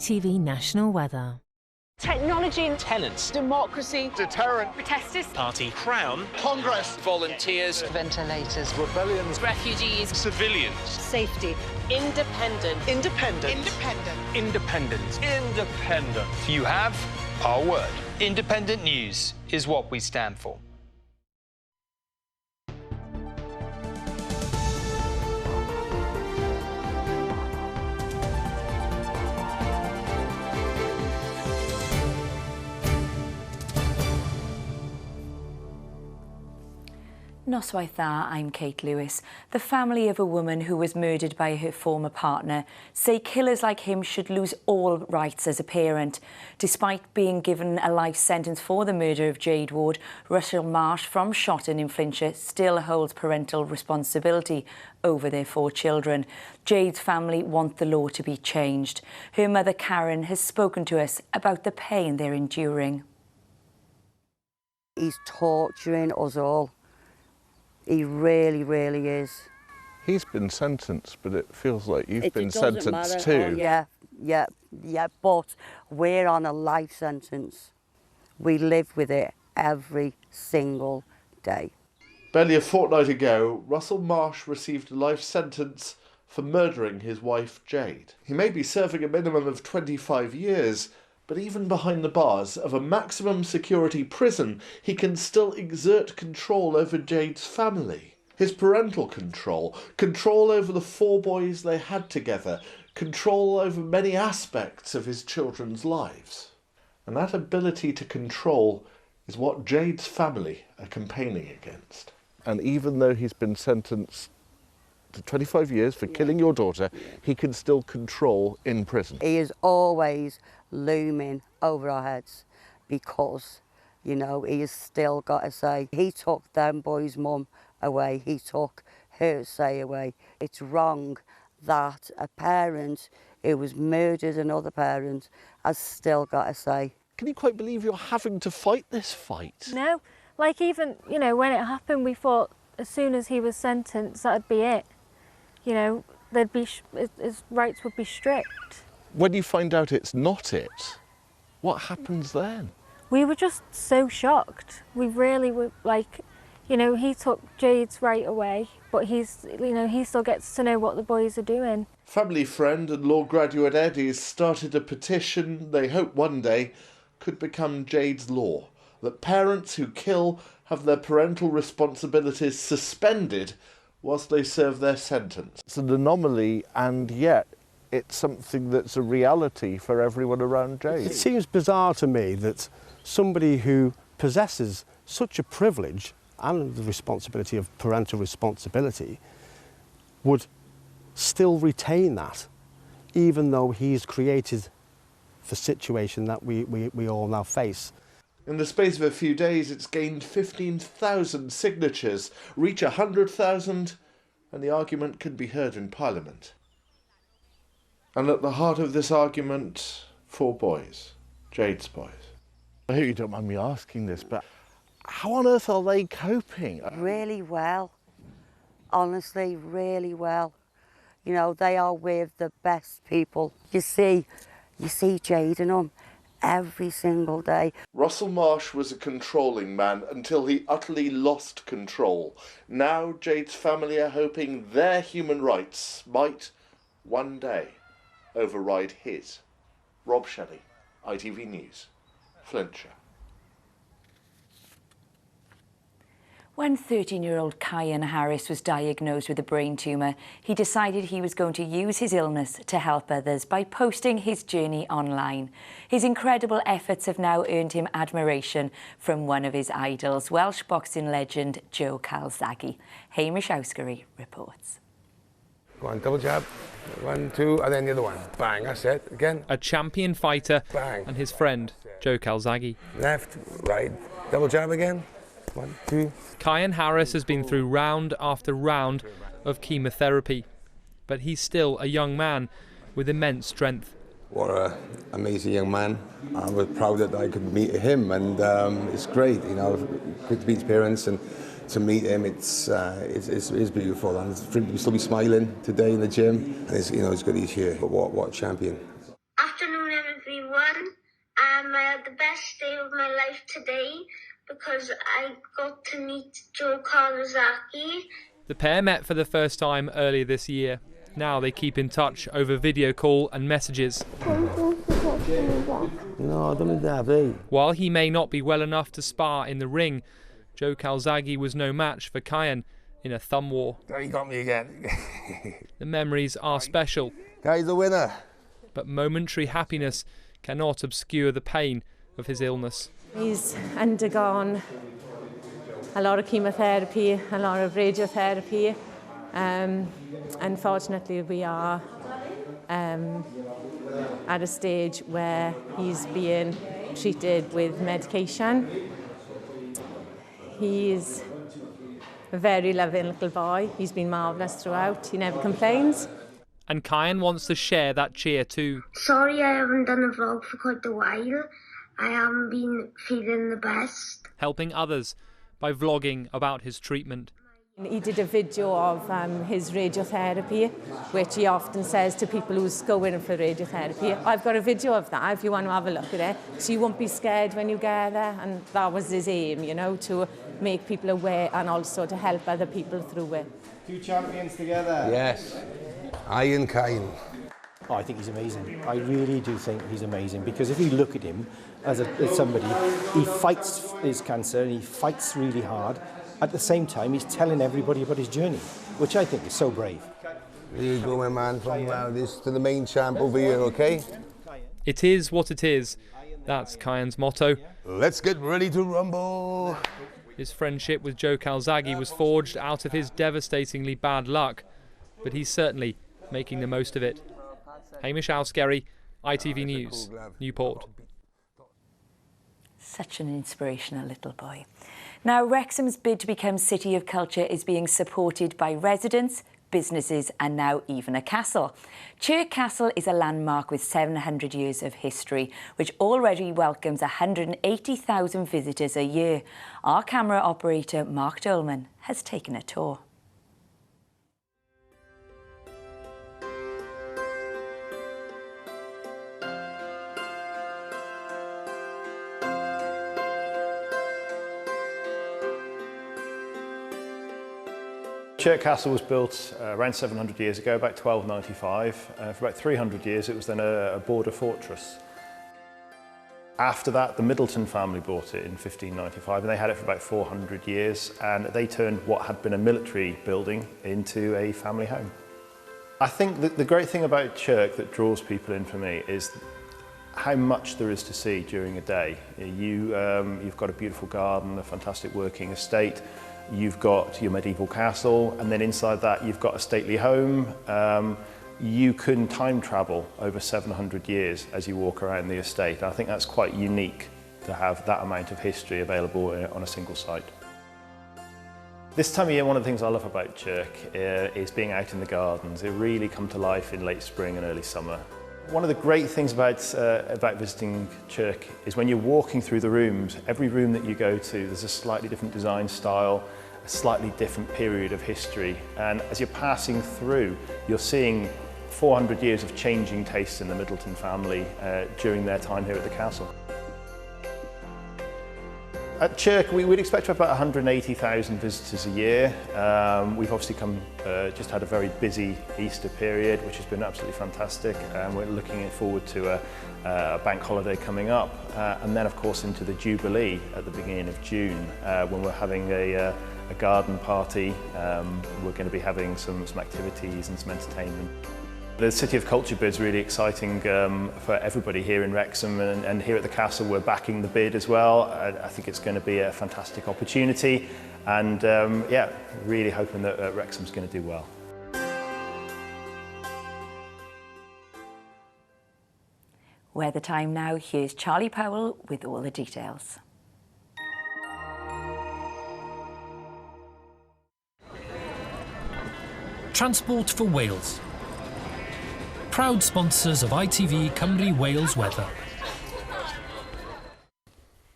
ITV National Weather. Technology and tenants, democracy, deterrent, protesters, party, crown, Congress, volunteers, ventilators, rebellions, refugees, civilians, safety, independent. You have our word. Independent news is what we stand for. Noswaith dda, I'm Kate Lewis. The family of a woman who was murdered by her former partner say killers like him should lose all rights as a parent. Despite being given a life sentence for the murder of Jade Ward, Russell Marsh from Shotton in Flintshire still holds parental responsibility over their 4 children. Jade's family want the law to be changed. Her mother Karen has spoken to us about the pain they're enduring. He's torturing us all. He really, really is. He's been sentenced, but it feels like you've been sentenced too. Oh, yeah, but we're on a life sentence. We live with it every single day. Barely a fortnight ago, Russell Marsh received a life sentence for murdering his wife Jade. He may be serving a minimum of 25 years, but even behind the bars of a maximum security prison, he can still exert control over Jade's family. His parental control, control over the 4 boys they had together, control over many aspects of his children's lives. And that ability to control is what Jade's family are campaigning against. And even though he's been sentenced to 25 years for killing your daughter, he can still control in prison. He is always looming over our heads because, you know, he has still got to say, he took them boys' mum away, he took her say away. It's wrong that a parent who was murdered another parent has still got to say. Can you quite believe you're having to fight this fight? No, like even, you know, when it happened, we thought as soon as he was sentenced, that'd be it. You know, there'd be his rights would be stripped. When you find out it's not it, what happens then? We were just so shocked. We really were, like, you know, he took Jade's right away, but he's, you know, he still gets to know what the boys are doing. Family friend and law graduate Eddie's started a petition they hope one day could become Jades Law, that parents who kill have their parental responsibilities suspended whilst they serve their sentence. It's an anomaly, and yet it's something that's a reality for everyone around Jade. It seems bizarre to me that somebody who possesses such a privilege and the responsibility of parental responsibility would still retain that, even though he's created the situation that we all now face. In the space of a few days, it's gained 15,000 signatures, reach 100,000, and the argument can be heard in Parliament. And at the heart of this argument, 4 boys, Jade's boys. I hope you don't mind me asking this, but how on earth are they coping? Really well, honestly, really well. You know, they are with the best people. You see Jade and them every single day. Russell Marsh was a controlling man until he utterly lost control. Now Jade's family are hoping their human rights might, one day, override his. Rob Shelley, ITV News, Flintshire. When 13-year-old Kyan Harris was diagnosed with a brain tumour, he decided he was going to use his illness to help others by posting his journey online. His incredible efforts have now earned him admiration from one of his idols, Welsh boxing legend Joe Calzaghe. Hamish Ouskary reports. Go on, double jab. 1, 2, and then the other one. Bang, that's it. Again. A champion fighter. Bang. And his friend, Joe Calzaghe. Left, right, double jab again. 1, 2. Kyan Harris has been through round after round of chemotherapy, but he's still a young man with immense strength. What an amazing young man. I was proud that I could meet him, and it's great, you know, good to meet his parents and to meet him. It's beautiful, and we'll still be smiling today in the gym. And it's, you know, it's good he's here. But what a champion. Afternoon everyone. I had the best day of my life today because I got to meet Joe Calzaghe. The pair met for the first time earlier this year. Now they keep in touch over video call and messages. No, don't be. While he may not be well enough to spar in the ring, Joe Calzaghe was no match for Kyan in a thumb war. He got me again. The memories are special. Guy's the winner. But momentary happiness cannot obscure the pain of his illness. He's undergone a lot of chemotherapy, a lot of radiotherapy. Unfortunately, we are at a stage where he's being treated with medication. He's a very loving little boy. He's been marvellous throughout. He never complains. And Kyan wants to share that cheer too. Sorry I haven't done a vlog for quite a while. I haven't been feeling the best. Helping others by vlogging about his treatment. He did a video of his radiotherapy, which he often says to people who's going for radiotherapy. I've got a video of that if you want to have a look at it, so you won't be scared when you get there. And that was his aim, you know, to make people aware and also to help other people through it. Two champions together. Yes. I and Kyan. Oh, I think he's amazing. I really do think he's amazing, because if you look at him as somebody, he fights his cancer and he fights really hard. At the same time, he's telling everybody about his journey, which I think is so brave. There you go, my man, from this to the main champ over here, okay? It is what it is. That's Kyan's motto. Let's get ready to rumble. His friendship with Joe Calzaghe was forged out of his devastatingly bad luck, but he's certainly making the most of it. Hamish Alskerry, ITV News, Newport. Such an inspirational little boy. Now, Wrexham's bid to become City of Culture is being supported by residents, businesses and now even a castle. Chirk Castle is a landmark with 700 years of history, which already welcomes 180,000 visitors a year. Our camera operator, Mark Dolman, has taken a tour. Chirk Castle was built around 700 years ago, about 1295. For about 300 years it was then a border fortress. After that, the Middleton family bought it in 1595 and they had it for about 400 years, and they turned what had been a military building into a family home. I think that the great thing about Chirk that draws people in for me is how much there is to see during a day. You've got a beautiful garden, a fantastic working estate. You've got your medieval castle, and then inside that you've got a stately home. You can time travel over 700 years as you walk around the estate. And I think that's quite unique to have that amount of history available on a single site. This time of year, one of the things I love about Chirk is being out in the gardens. They really come to life in late spring and early summer. One of the great things about visiting Chirk is when you're walking through the rooms, every room that you go to, there's a slightly different design style, a slightly different period of history. And as you're passing through, you're seeing 400 years of changing tastes in the Middleton family during their time here at the castle. At Chirk, we'd expect to have about 180,000 visitors a year. We've obviously just had a very busy Easter period, which has been absolutely fantastic. We're looking forward to a bank holiday coming up, and then of course into the Jubilee at the beginning of June, when we're having a garden party. We're going to be having some activities and some entertainment. The City of Culture bid's really exciting for everybody here in Wrexham, and here at the castle we're backing the bid as well. I think it's going to be a fantastic opportunity, and yeah, really hoping that Wrexham's going to do well. Weather time now. Here's Charlie Powell with all the details. Transport for Wales. Proud sponsors of ITV Cymru Wales weather.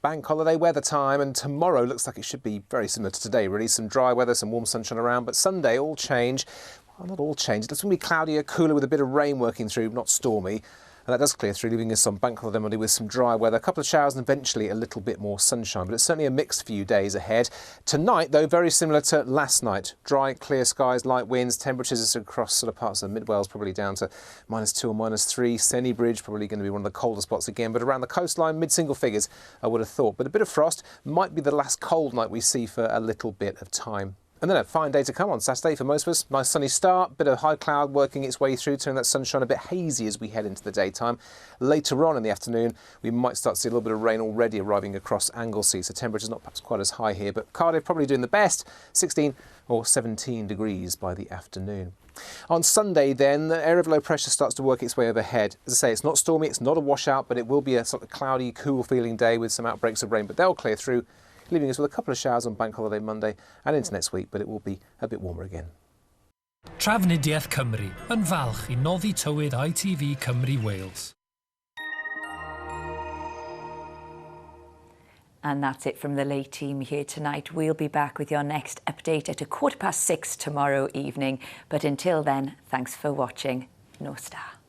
Bank holiday weather time, and tomorrow looks like it should be very similar to today, really. Some dry weather, some warm sunshine around, but Sunday all change. Well, not all change. It's going to be cloudier, cooler with a bit of rain working through, not stormy. And that does clear through, leaving us on Bank Holiday Monday with some dry weather, a couple of showers and eventually a little bit more sunshine. But it's certainly a mixed few days ahead. Tonight, though, very similar to last night. Dry, clear skies, light winds, temperatures across sort of parts of Mid Wales probably down to -2 or -3. Senny Bridge probably going to be one of the colder spots again, but around the coastline, mid-single figures, I would have thought. But a bit of frost might be the last cold night we see for a little bit of time. And then a fine day to come on Saturday for most of us. Nice sunny start, bit of high cloud working its way through, turning that sunshine a bit hazy as we head into the daytime. Later on in the afternoon, we might start to see a little bit of rain already arriving across Anglesey, so temperatures not perhaps quite as high here, but Cardiff probably doing the best, 16 or 17 degrees by the afternoon. On Sunday then, the area of low pressure starts to work its way overhead. As I say, it's not stormy, it's not a washout, but it will be a sort of cloudy, cool feeling day with some outbreaks of rain, but they'll clear through, leaving us with a couple of showers on Bank Holiday Monday and into next week, but it will be a bit warmer again. Trafnidiaeth Cymru yn falch I noddi tywyd ITV Cymru Wales. And that's it from the late team here tonight. We'll be back with your next update at 6:15 tomorrow evening. But until then, thanks for watching. No star.